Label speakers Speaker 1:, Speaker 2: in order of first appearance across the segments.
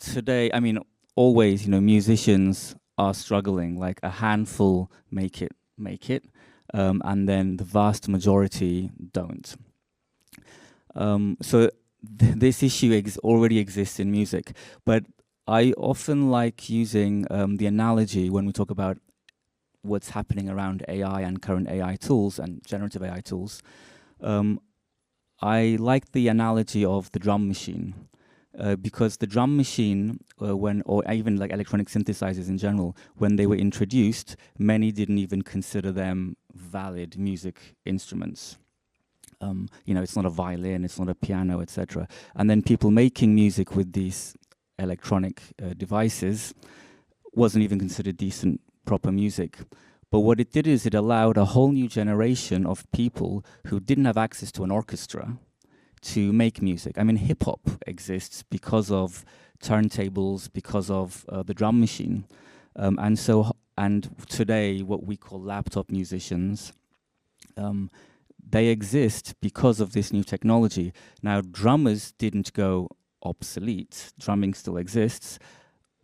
Speaker 1: today, I mean, always, musicians are struggling. Like a handful make it, and then the vast majority don't. So this issue already exists in music, but I often like using the analogy when we talk about what's happening around AI and current AI tools and generative AI tools. I like the analogy of the drum machine, because the drum machine, or even like electronic synthesizers in general, when they were introduced, many didn't even consider them valid music instruments. It's not a violin, it's not a piano, etc. And then people making music with these electronic devices wasn't even considered decent, proper music. But what it did is it allowed a whole new generation of people who didn't have access to an orchestra to make music. I mean, hip hop exists because of turntables, because of the drum machine. And today, what we call laptop musicians, they exist because of this new technology. Now, drummers didn't go obsolete. Drumming still exists.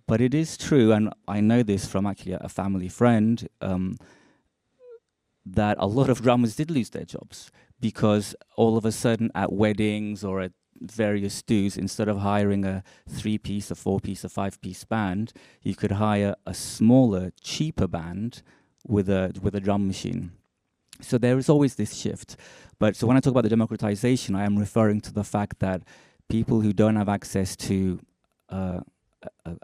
Speaker 1: But it is true, and I know this from actually a family friend, that a lot of drummers did lose their jobs because all of a sudden at weddings or at various dues, instead of hiring a 3-piece, a 4-piece, a 5-piece band, you could hire a smaller, cheaper band with a drum machine. So there is always this shift. But so when I talk about the democratization, I am referring to the fact that people who don't have access to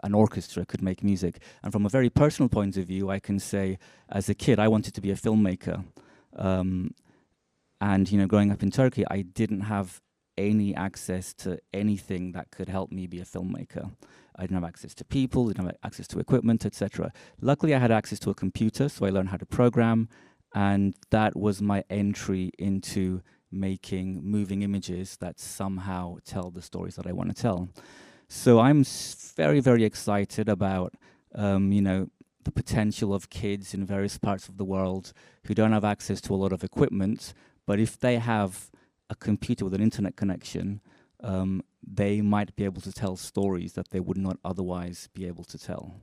Speaker 1: an orchestra could make music. And from a very personal point of view, I can say, as a kid, I wanted to be a filmmaker. And growing up in Turkey, I didn't have any access to anything that could help me be a filmmaker. I didn't have access to people, didn't have access to equipment, etc. Luckily, I had access to a computer, so I learned how to program, and that was my entry into making moving images that somehow tell the stories that I want to tell. So I'm very, very excited about, the potential of kids in various parts of the world who don't have access to a lot of equipment, but if they have a computer with an internet connection, they might be able to tell stories that they would not otherwise be able to tell.